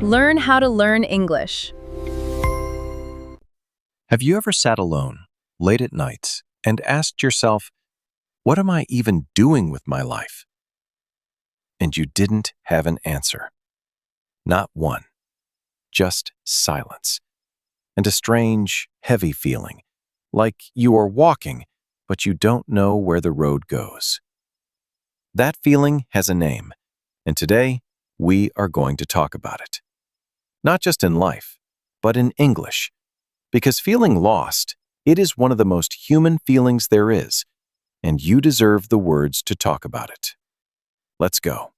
Learn how to learn English. Have you ever sat alone, late at night, and asked yourself, what am I even doing with my life? And you didn't have an answer. Not one. Just silence. And a strange, heavy feeling, like you are walking, but you don't know where the road goes. That feeling has a name, and today we are going to talk about it. Not just in life, but in English. Because feeling lost, it is one of the most human feelings there is, and you deserve the words to talk about it. Let's go.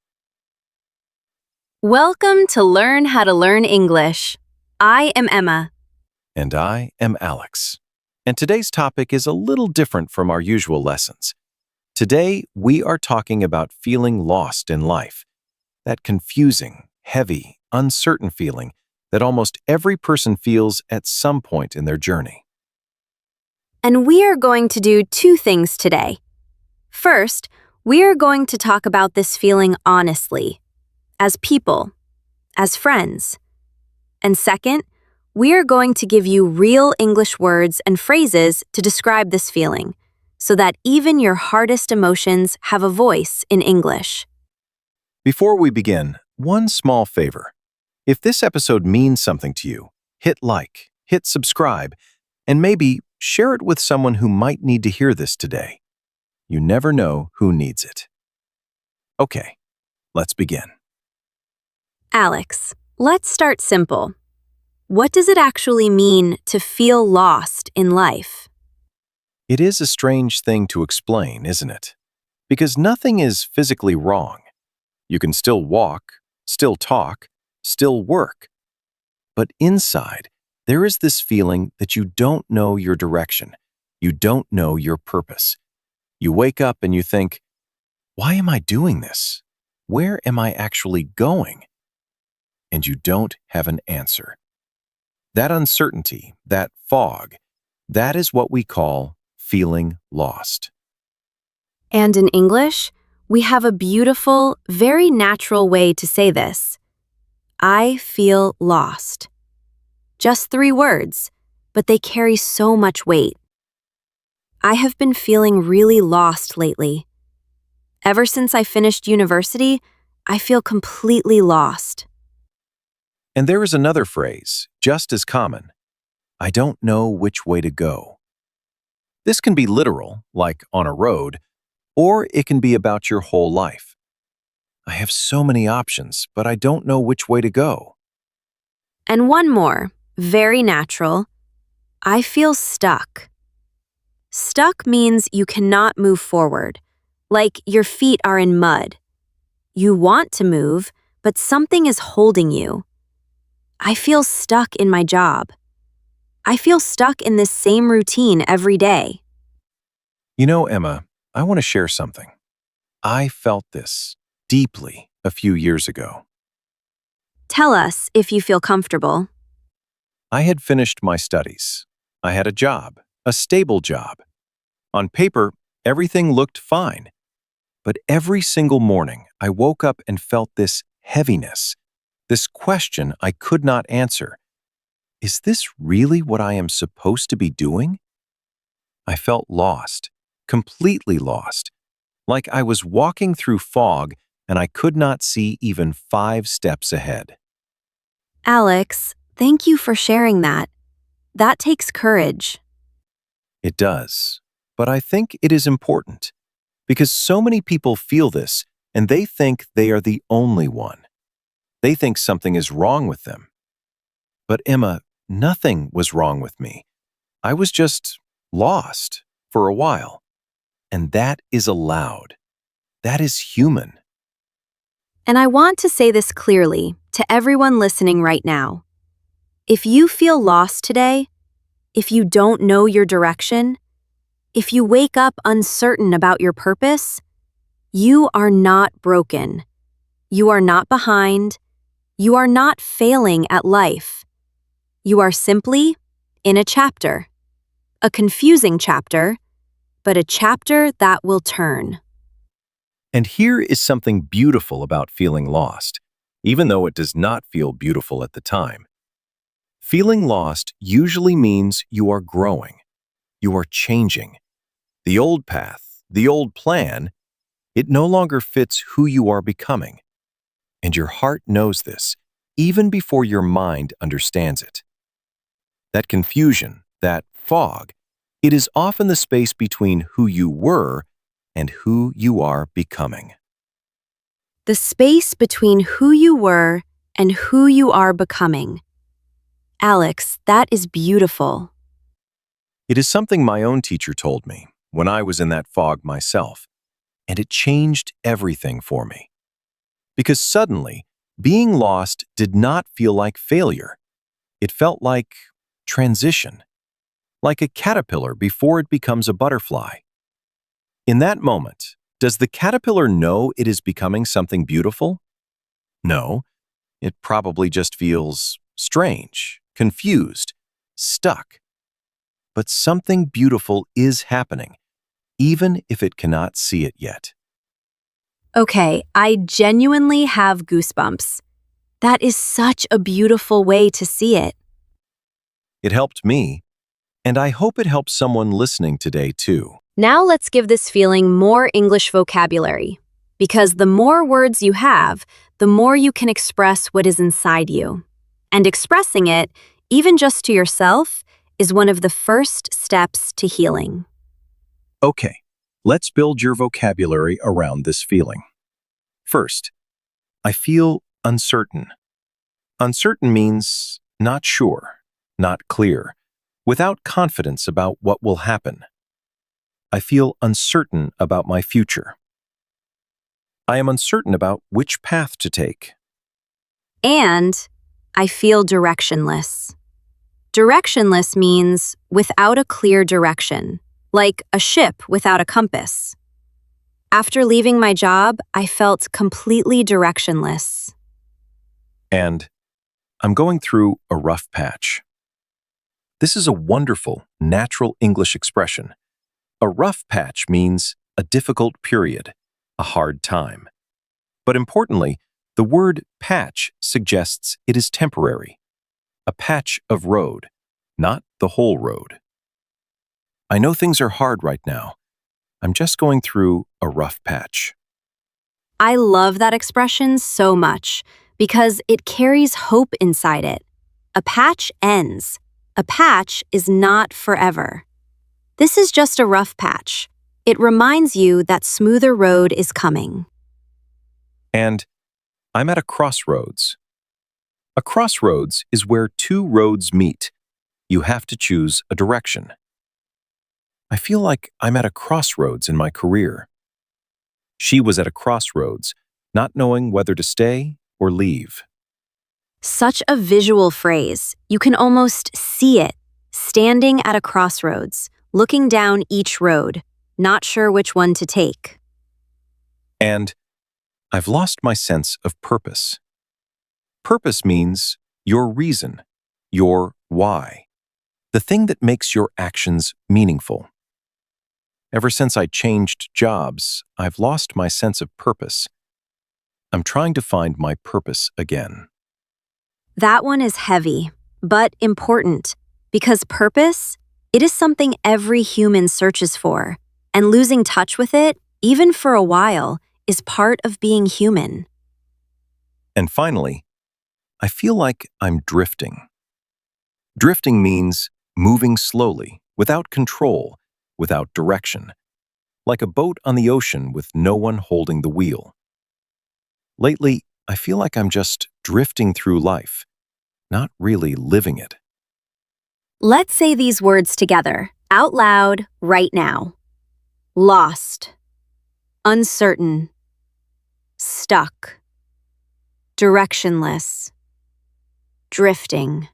Welcome to Learn How to Learn English. I am Emma. And I am Alex. And today's topic is a little different from our usual lessons. Today, we are talking about feeling lost in life. That confusing, heavy, uncertain feeling that almost every person feels at some point in their journey. And we are going to do two things today. First, we are going to talk about this feeling honestly, as people, as friends. And second, we are going to give you real English words and phrases to describe this feeling, so that even your hardest emotions have a voice in English. Before we begin, one small favor. If this episode means something to you, hit like, hit subscribe, and maybe share it with someone who might need to hear this today. You never know who needs it. Okay, let's begin. Alex, let's start simple. What does it actually mean to feel lost in life? It is a strange thing to explain, isn't it? Because nothing is physically wrong. You can still walk, still talk, still work. But inside, there is this feeling that you don't know your direction. You don't know your purpose. You wake up and you think, why am I doing this? Where am I actually going? And you don't have an answer. That uncertainty, that fog, that is what we call feeling lost. And in English, we have a beautiful, very natural way to say this. I feel lost. Just 3 words, but they carry so much weight. I have been feeling really lost lately. Ever since I finished university, I feel completely lost. And there is another phrase, just as common. I don't know which way to go. This can be literal, like on a road, or it can be about your whole life. I have so many options, but I don't know which way to go. And one more, very natural. I feel stuck. Stuck means you cannot move forward, like your feet are in mud. You want to move, but something is holding you. I feel stuck in my job. I feel stuck in this same routine every day. You know, Emma, I want to share something. I felt this deeply a few years ago. Tell us if you feel comfortable. I had finished my studies. I had a job, a stable job. On paper, everything looked fine. But every single morning, I woke up and felt this heaviness, this question I could not answer. Is this really what I am supposed to be doing? I felt lost, completely lost, like I was walking through fog and I could not see even 5 steps ahead. Alex, thank you for sharing that. That takes courage. It does, but I think it is important because so many people feel this and they think they are the only one. They think something is wrong with them. But Emma, nothing was wrong with me. I was just lost for a while. And that is allowed. That is human. And I want to say this clearly to everyone listening right now. If you feel lost today, if you don't know your direction, if you wake up uncertain about your purpose, you are not broken. You are not behind. You are not failing at life. You are simply in a chapter. A confusing chapter, but a chapter that will turn. And here is something beautiful about feeling lost. even though it does not feel beautiful at the time. Feeling lost usually means you are growing, you are changing. The old path, the old plan, it no longer fits who you are becoming. And your heart knows this, even before your mind understands it. That confusion, that fog, it is often the space between who you were and who you are becoming. The space between who you were and who you are becoming. Alex, that is beautiful. It is something my own teacher told me when I was in that fog myself, and it changed everything for me. Because suddenly, being lost did not feel like failure. It felt like transition, like a caterpillar before it becomes a butterfly. In that moment, does the caterpillar know it is becoming something beautiful? No, it probably just feels strange, confused, stuck. But something beautiful is happening, even if it cannot see it yet. Okay, I genuinely have goosebumps. That is such a beautiful way to see it. It helped me, and I hope it helps someone listening today too. Now let's give this feeling more English vocabulary. Because the more words you have, the more you can express what is inside you. And expressing it, even just to yourself, is one of the first steps to healing. Okay, let's build your vocabulary around this feeling. First, I feel uncertain. Uncertain means not sure, not clear, without confidence about what will happen. I feel uncertain about my future. I am uncertain about which path to take. And I feel directionless. Directionless means without a clear direction, like a ship without a compass. After leaving my job, I felt completely directionless. And I'm going through a rough patch. This is a wonderful, natural English expression. A rough patch means a difficult period, a hard time. But importantly, the word patch suggests it is temporary, a patch of road, not the whole road. I know things are hard right now. I'm just going through a rough patch. I love that expression so much because it carries hope inside it. A patch ends. A patch is not forever. This is just a rough patch. It reminds you that smoother road is coming. And I'm at a crossroads. A crossroads is where two roads meet. You have to choose a direction. I feel like I'm at a crossroads in my career. She was at a crossroads, not knowing whether to stay or leave. Such a visual phrase. You can almost see it, standing at a crossroads, looking down each road, not sure which one to take. And I've lost my sense of purpose. Purpose means your reason, your why, the thing that makes your actions meaningful. Ever since I changed jobs, I've lost my sense of purpose. I'm trying to find my purpose again. That one is heavy, but important, because purpose, it is something every human searches for, and losing touch with it, even for a while, is part of being human. And finally, I feel like I'm drifting. Drifting means moving slowly, without control, without direction, like a boat on the ocean with no one holding the wheel. Lately, I feel like I'm just drifting through life, not really living it. Let's say these words together, out loud, right now. Lost. Uncertain. Stuck. Directionless. Drifting.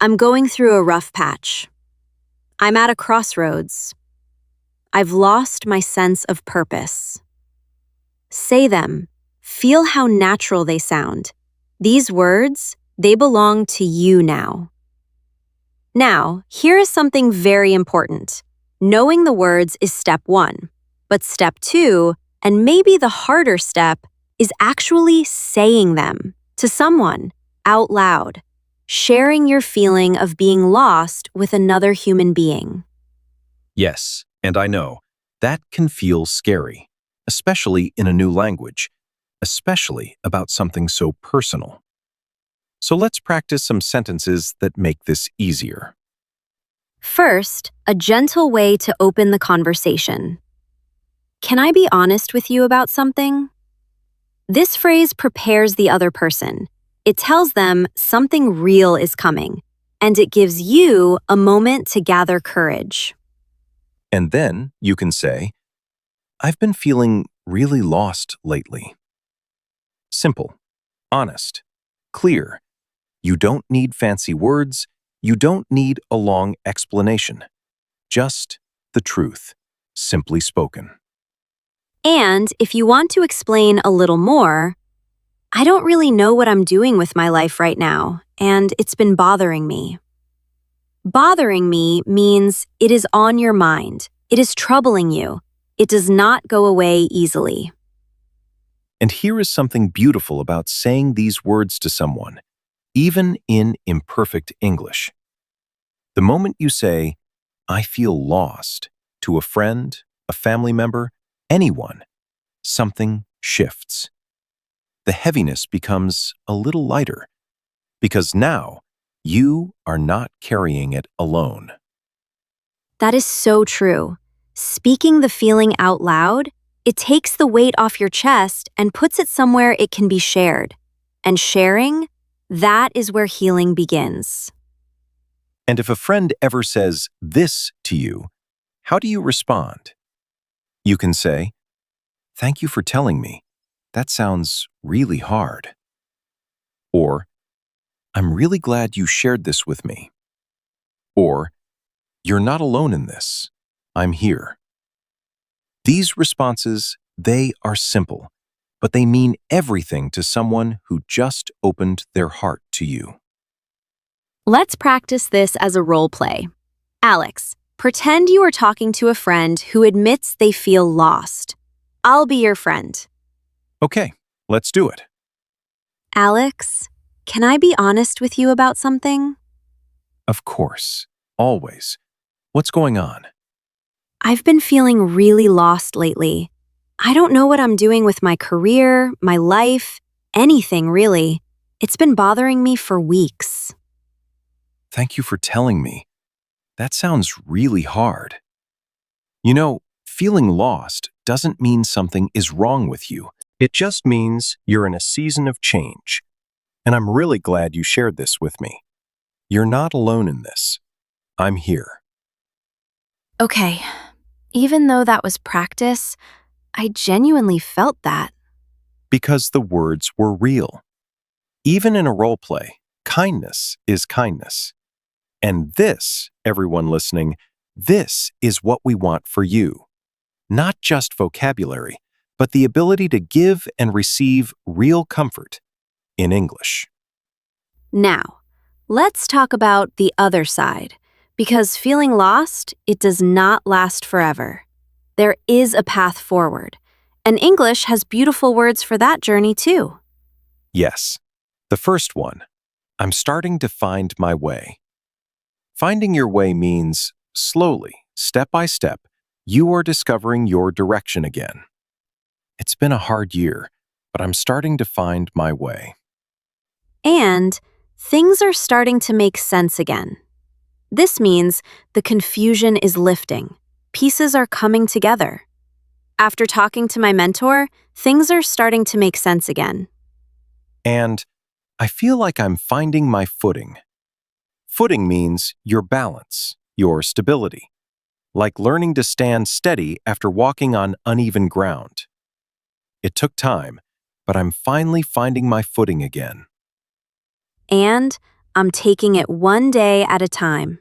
I'm going through a rough patch. I'm at a crossroads. I've lost my sense of purpose. Say them. Feel how natural they sound. These words, they belong to you now. Now, here is something very important. Knowing the words is step one, but step two, and maybe the harder step, is actually saying them to someone out loud, sharing your feeling of being lost with another human being. Yes, and I know that can feel scary, especially in a new language, especially about something so personal. So let's practice some sentences that make this easier. First, a gentle way to open the conversation. Can I be honest with you about something? This phrase prepares the other person. It tells them something real is coming, and it gives you a moment to gather courage. And then you can say, I've been feeling really lost lately. Simple, honest, clear. You don't need fancy words. You don't need a long explanation. Just the truth, simply spoken. And if you want to explain a little more, I don't really know what I'm doing with my life right now, and it's been bothering me. Bothering me means it is on your mind. It is troubling you. It does not go away easily. And here is something beautiful about saying these words to someone, even in imperfect English. The moment you say, I feel lost, to a friend, a family member, anyone, something shifts. The heaviness becomes a little lighter, because now you are not carrying it alone. That is so true. Speaking the feeling out loud, it takes the weight off your chest and puts it somewhere it can be shared. And sharing, that is where healing begins. And if a friend ever says this to you, how do you respond? You can say, thank you for telling me. That sounds really hard. Or, I'm really glad you shared this with me. Or, you're not alone in this. I'm here. These responses, they are simple, but they mean everything to someone who just opened their heart to you. Let's practice this as a role play. Alex, pretend you are talking to a friend who admits they feel lost. I'll be your friend. Okay, let's do it. Alex, can I be honest with you about something? Of course, always. What's going on? I've been feeling really lost lately. I don't know what I'm doing with my career, my life, anything really. It's been bothering me for weeks. Thank you for telling me. That sounds really hard. You know, feeling lost doesn't mean something is wrong with you. It just means you're in a season of change. And I'm really glad you shared this with me. You're not alone in this. I'm here. Okay, even though that was practice, I genuinely felt that. Because the words were real. Even in a role play, kindness is kindness. And this, everyone listening, this is what we want for you. Not just vocabulary, but the ability to give and receive real comfort in English. Now, let's talk about the other side, because feeling lost, it does not last forever. There is a path forward, and English has beautiful words for that journey too. Yes, the first one, I'm starting to find my way. Finding your way means slowly, step by step, you are discovering your direction again. It's been a hard year, but I'm starting to find my way. And things are starting to make sense again. This means the confusion is lifting. Pieces are coming together. After talking to my mentor, things are starting to make sense again. And I feel like I'm finding my footing. Footing means your balance, your stability, like learning to stand steady after walking on uneven ground. It took time, but I'm finally finding my footing again. And I'm taking it one day at a time.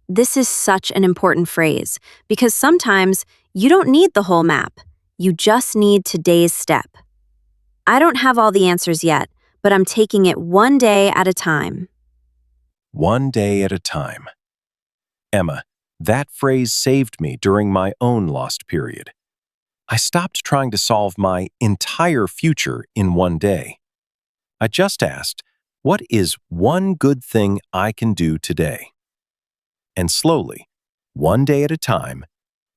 This is such an important phrase because sometimes you don't need the whole map. You just need today's step. I don't have all the answers yet, but I'm taking it one day at a time. One day at a time. Emma, that phrase saved me during my own lost period. I stopped trying to solve my entire future in one day. I just asked, what is one good thing I can do today? And slowly, one day at a time,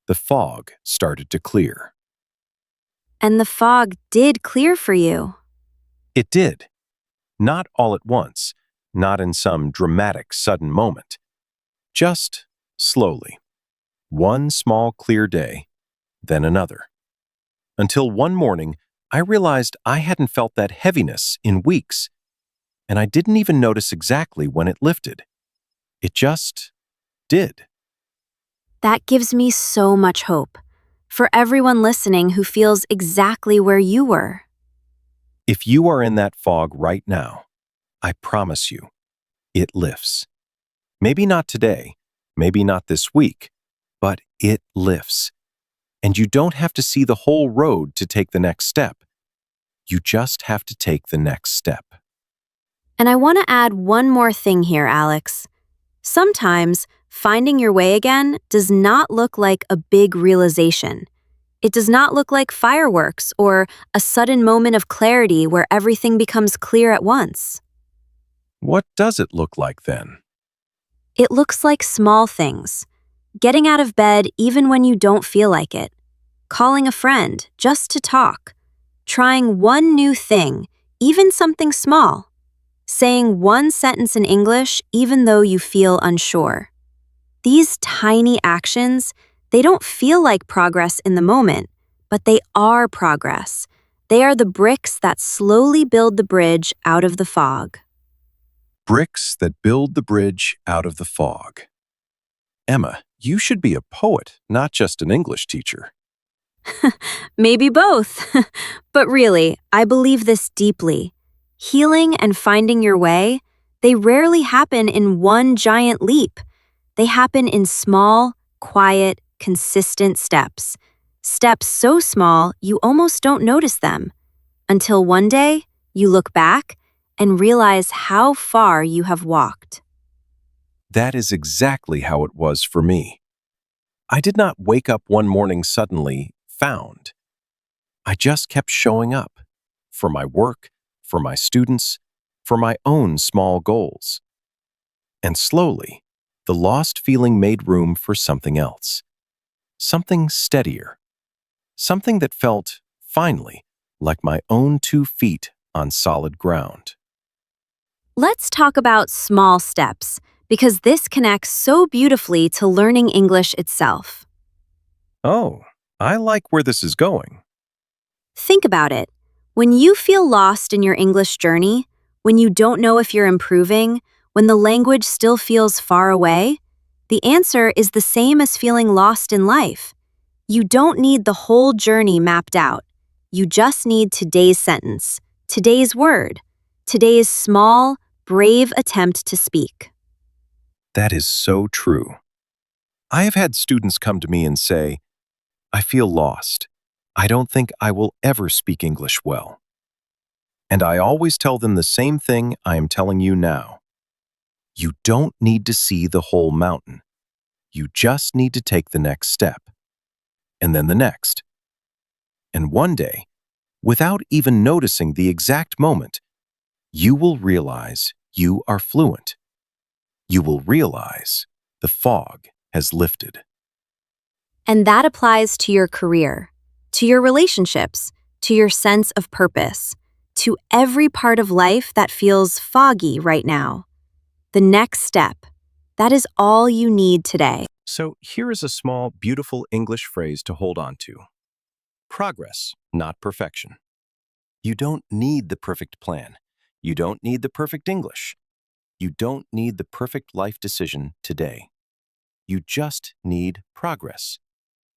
the fog started to clear. And the fog did clear for you. It did. Not all at once, not in some dramatic sudden moment. Just slowly. One small clear day, then another. Until one morning, I realized I hadn't felt that heaviness in weeks, and I didn't even notice exactly when it lifted. It just did. That gives me so much hope for everyone listening who feels exactly where you were. If you are in that fog right now, I promise you, it lifts. Maybe not today, maybe not this week, but it lifts. And you don't have to see the whole road to take the next step. You just have to take the next step. And I want to add one more thing here, Alex. Sometimes finding your way again does not look like a big realization. It does not look like fireworks or a sudden moment of clarity where everything becomes clear at once. What does it look like then? It looks like small things. Getting out of bed even when you don't feel like it. Calling a friend just to talk. Trying one new thing, even something small. Saying one sentence in English even though you feel unsure. These tiny actions, they don't feel like progress in the moment, but they are progress. They are the bricks that slowly build the bridge out of the fog. Bricks that build the bridge out of the fog. Emma, you should be a poet, not just an English teacher. Maybe both. But really, I believe this deeply. Healing and finding your way, they rarely happen in one giant leap. They happen in small, quiet, consistent steps. Steps so small you almost don't notice them. Until one day, you look back and realize how far you have walked. That is exactly how it was for me. I did not wake up one morning suddenly found. I just kept showing up for my work, for my students, for my own small goals. And slowly, the lost feeling made room for something else. Something steadier. Something that felt, finally, like my own 2 feet on solid ground. Let's talk about small steps, because this connects so beautifully to learning English itself. Oh, I like where this is going. Think about it. When you feel lost in your English journey, when you don't know if you're improving, when the language still feels far away, the answer is the same as feeling lost in life. You don't need the whole journey mapped out. You just need today's sentence, today's word, today's small, brave attempt to speak. That is so true. I have had students come to me and say, I feel lost. I don't think I will ever speak English well. And I always tell them the same thing I am telling you now. You don't need to see the whole mountain. You just need to take the next step. And then the next. And one day, without even noticing the exact moment, you will realize you are fluent. You will realize the fog has lifted. And that applies to your career, to your relationships, to your sense of purpose, to every part of life that feels foggy right now. The next step, that is all you need today. So here is a small, beautiful English phrase to hold on to. Progress, not perfection. You don't need the perfect plan. You don't need the perfect English. You don't need the perfect life decision today. You just need progress.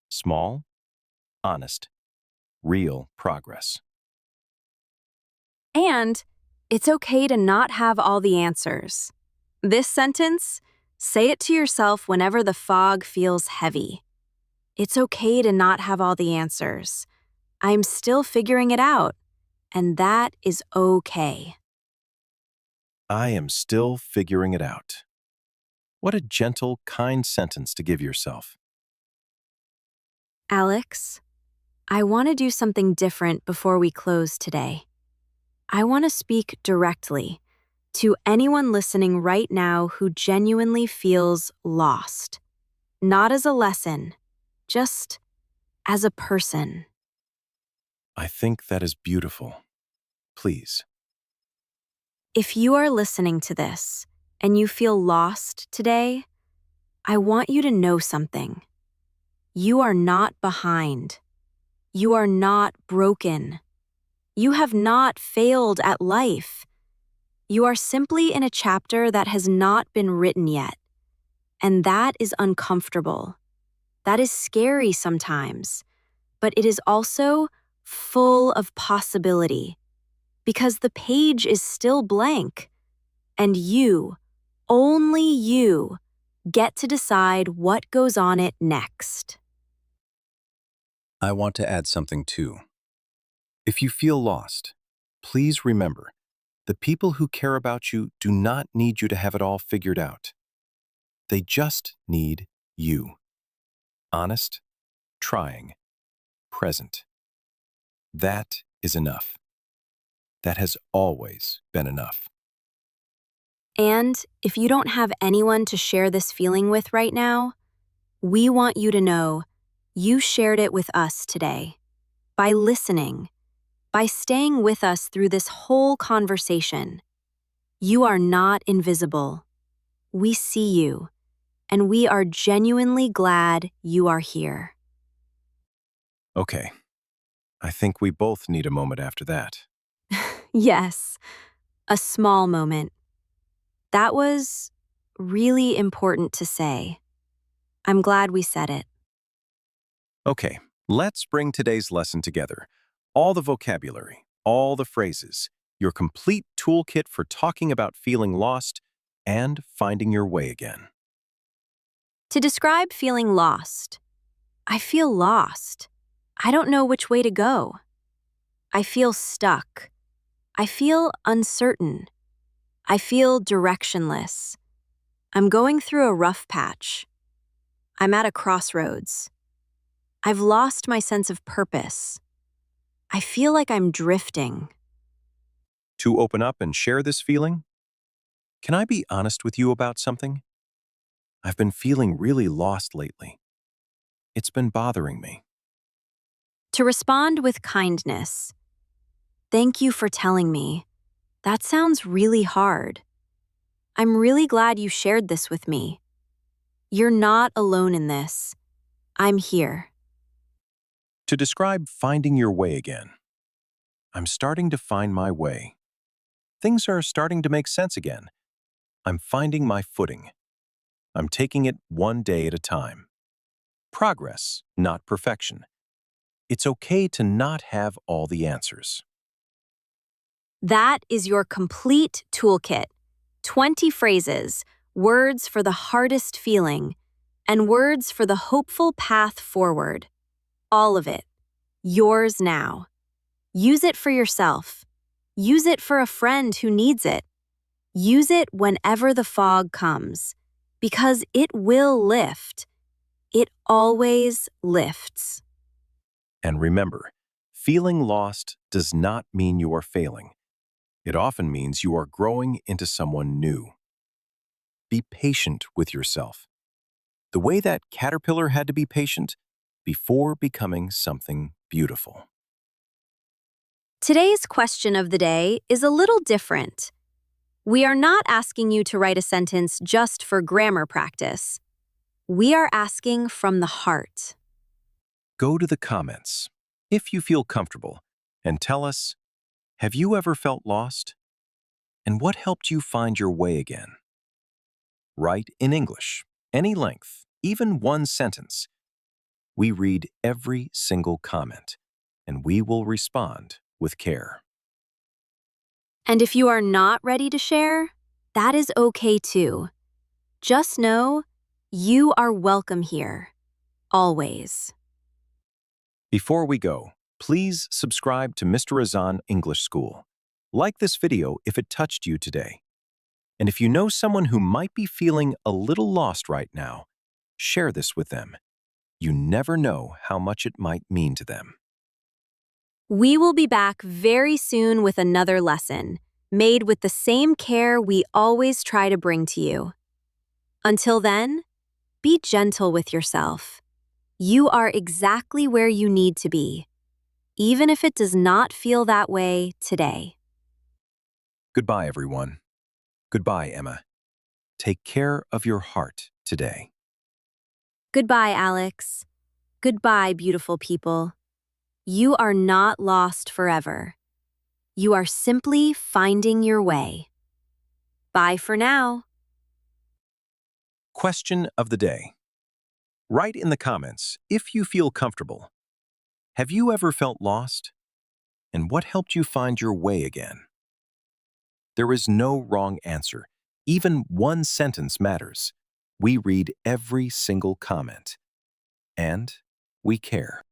Small, honest, real progress. And it's okay to not have all the answers. This sentence, say it to yourself whenever the fog feels heavy. It's okay to not have all the answers. I'm still figuring it out, and that is okay. I am still figuring it out. What a gentle, kind sentence to give yourself. Alex, I want to do something different before we close today. I want to speak directly to anyone listening right now who genuinely feels lost. Not as a lesson, just as a person. I think that is beautiful. Please. If you are listening to this and you feel lost today, I want you to know something. You are not behind. You are not broken. You have not failed at life. You are simply in a chapter that has not been written yet. And that is uncomfortable. That is scary sometimes. But it is also full of possibility because the page is still blank. And you, only you, get to decide what goes on it next. I want to add something too. If you feel lost, please remember, the people who care about you do not need you to have it all figured out. They just need you. Honest, trying, present. That is enough. That has always been enough. And if you don't have anyone to share this feeling with right now, we want you to know you shared it with us today. By listening, by staying with us through this whole conversation. You are not invisible. We see you, and we are genuinely glad you are here. Okay, I think we both need a moment after that. Yes, a small moment. That was really important to say. I'm glad we said it. Okay, let's bring today's lesson together. All the vocabulary, all the phrases, your complete toolkit for talking about feeling lost and finding your way again. To describe feeling lost, I feel lost. I don't know which way to go. I feel stuck. I feel uncertain. I feel directionless. I'm going through a rough patch. I'm at a crossroads. I've lost my sense of purpose. I feel like I'm drifting. To open up and share this feeling, can I be honest with you about something? I've been feeling really lost lately. It's been bothering me. To respond with kindness. Thank you for telling me. That sounds really hard. I'm really glad you shared this with me. You're not alone in this. I'm here. To describe finding your way again, I'm starting to find my way. Things are starting to make sense again. I'm finding my footing. I'm taking it one day at a time. Progress, not perfection. It's okay to not have all the answers. That is your complete toolkit. 20 phrases, words for the hardest feeling, and words for the hopeful path forward. All of it. Yours now. Use it for yourself. Use it for a friend who needs it. Use it whenever the fog comes, because it will lift. It always lifts. And remember, feeling lost does not mean you are failing. It often means you are growing into someone new. Be patient with yourself. The way that caterpillar had to be patient before becoming something beautiful. Today's question of the day is a little different. We are not asking you to write a sentence just for grammar practice. We are asking from the heart. Go to the comments, if you feel comfortable, and tell us, have you ever felt lost? And what helped you find your way again? Write in English, any length, even one sentence. We read every single comment, and we will respond with care. And if you are not ready to share, that is okay too. Just know you are welcome here, always. Before we go, please subscribe to Mr. Razan English School. Like this video if it touched you today. And if you know someone who might be feeling a little lost right now, share this with them. You never know how much it might mean to them. We will be back very soon with another lesson, made with the same care we always try to bring to you. Until then, be gentle with yourself. You are exactly where you need to be, even if it does not feel that way today. Goodbye, everyone. Goodbye, Emma. Take care of your heart today. Goodbye, Alex. Goodbye, beautiful people. You are not lost forever. You are simply finding your way. Bye for now. Question of the day. Write in the comments if you feel comfortable. Have you ever felt lost? And what helped you find your way again? There is no wrong answer. Even one sentence matters. We read every single comment. And we care.